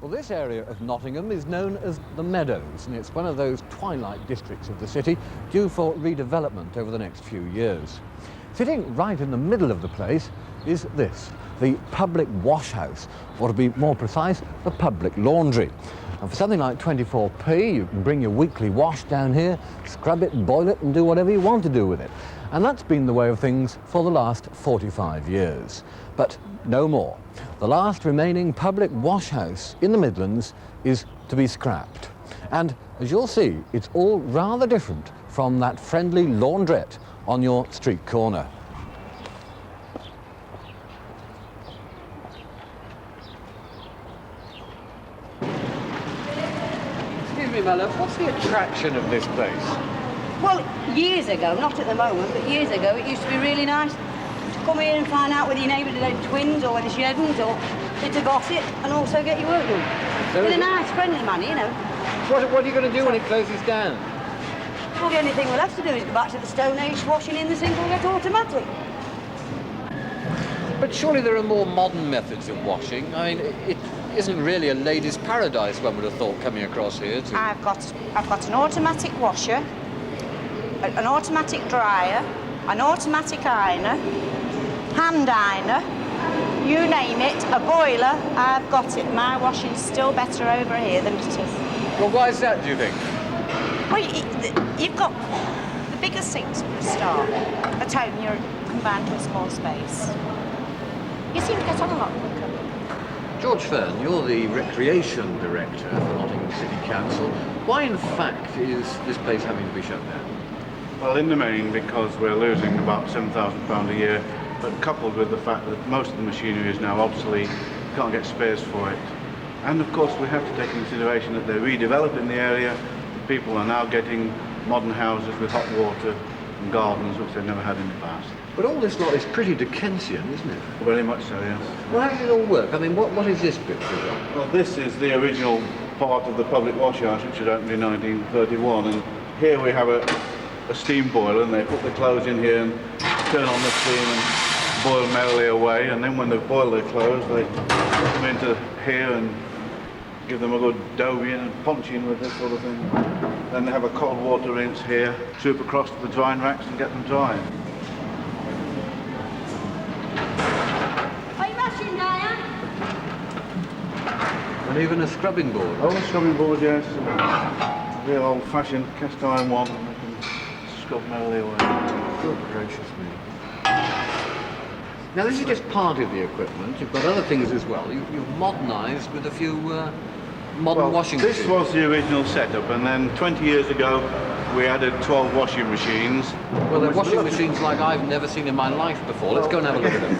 Well, this area of Nottingham is known as the Meadows, and it's one of those twilight districts of the city due for redevelopment over the next few years. Sitting right in the middle of the place is this, the public wash house, or to be more precise, the public laundry. And for something like 24p, you can bring your weekly wash down here, scrub it, boil it, and do whatever you want to do with it. And that's been the way of things for the last 45 years. But no more. The last remaining public wash house in the Midlands is to be scrapped. And as you'll see, it's all rather different from that friendly laundrette on your street corner. Excuse me, my love, what's the attraction of this place? Well, years ago, not at the moment, but years ago, it used to be really nice to come here and find out whether your neighbour had twins or whether she hadn't, or bit of gossip, and also get your work done. In a nice, friendly manner, you know. What are you going to do when it closes down? Well, the only thing we'll have to do is go back to the Stone Age, washing in the sink will get automatic. But surely there are more modern methods of washing. I mean, it isn't really a lady's paradise, one would have thought, coming across here. I've got an automatic washer, an automatic dryer, an automatic ironer, hand ironer, you name it, a boiler, I've got it. My washing's still better over here than it is. Well, why is that, do you think? Well, you've got the bigger sinks for a start. At home, you're confined to a small space. You seem to get on a lot quicker. George Fern, you're the Recreation Director for Nottingham City Council. Why, in fact, is this place having to be shut down? Well, in the main, because we're losing about £7,000 a year, but coupled with the fact that most of the machinery is now obsolete, you can't get spares for it. And of course, we have to take into consideration that they're redeveloping the area. People are now getting modern houses with hot water and gardens, which they've never had in the past. But all this lot is pretty Dickensian, isn't it? Very much so, yes. Well, how does it all work? I mean, what is this bit for? Well, this is the original part of the public wash house, which was opened in 1931. And here we have a steam boiler, and they put the clothes in here and turn on the steam and boil merrily away. And then when they've boiled their clothes, they put them into here and give them a good dove in and punch in with this sort of thing. Then they have a cold water rinse here, swoop across to the drying racks and get them drying. Are you washing, Diane? And even a scrubbing board? Oh, a scrubbing board, yes. A real old-fashioned cast iron one, and they can scrub merrily away. Good gracious me. Now, this is just part of the equipment. You've got other things as well. You've modernised with a few modern washing machines. This was the original setup, and then 20 years ago we added 12 washing machines. Well, they're washing machines like I've never seen in my life before. Let's go and have a look at them.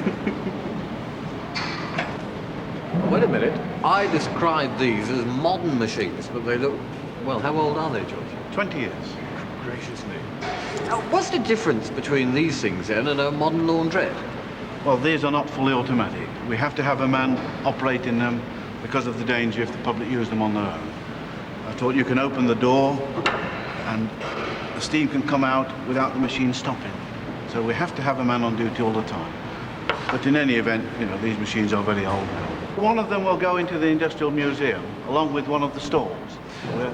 Wait a minute. I described these as modern machines, but they look... Well, how old are they, George? 20 years. Gracious me. Now, what's the difference between these things, then, and a modern laundrette? Well, these are not fully automatic. We have to have a man operating them because of the danger if the public use them on their own. I thought you can open the door and the steam can come out without the machine stopping. So we have to have a man on duty all the time. But in any event, you know, these machines are very old now. One of them will go into the Industrial Museum, along with one of the stalls.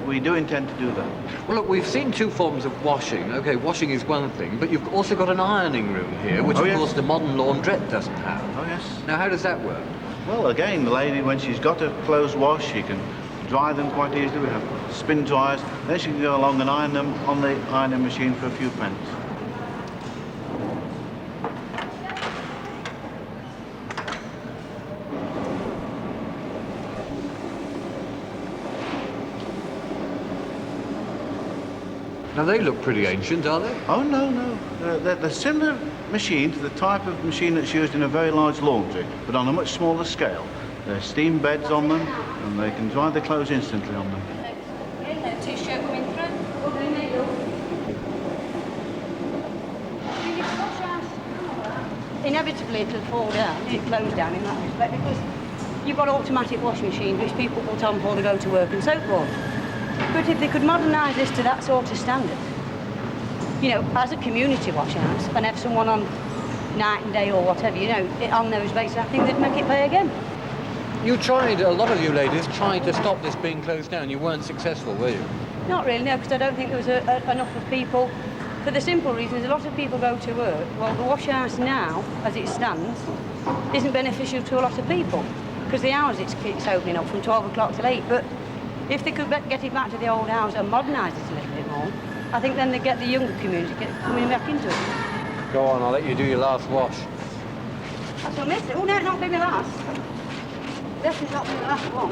We do intend to do that. Well, look, we've seen two forms of washing. OK, washing is one thing, but you've also got an ironing room here, which, of course, the modern laundrette doesn't have. Oh, yes. Now, how does that work? Well, again, the lady, when she's got her clothes washed, she can dry them quite easily. We have spin dryers. Then she can go along and iron them on the ironing machine for a few pence. Now, they look pretty ancient, are they? Oh, no. They're similar machine to the type of machine that's used in a very large laundry, but on a much smaller scale. There's steam beds on them, and they can dry their clothes instantly on them. T-shirt coming through. Inevitably, it'll fall down, it'll close down in that respect, because you've got automatic washing machines which people put on before they go to work and so forth. But if they could modernise this to that sort of standard, you know, as a community wash house, and have someone on night and day or whatever, you know, on those bases, I think they'd make it pay again. You tried, a lot of you ladies tried to stop this being closed down. You weren't successful, were you? Not really, no, because I don't think there was enough of people. For the simple reason is a lot of people go to work. Well, the wash house now, as it stands, isn't beneficial to a lot of people because the hours it's opening up from 12 o'clock till 8. But if they could get it back to the old hours and modernise it a little bit more, I think then they get the younger community coming back into it. Go on, I'll let you do your last wash. That's what I missed it. Oh, no, not be my last. Definitely not be my last one.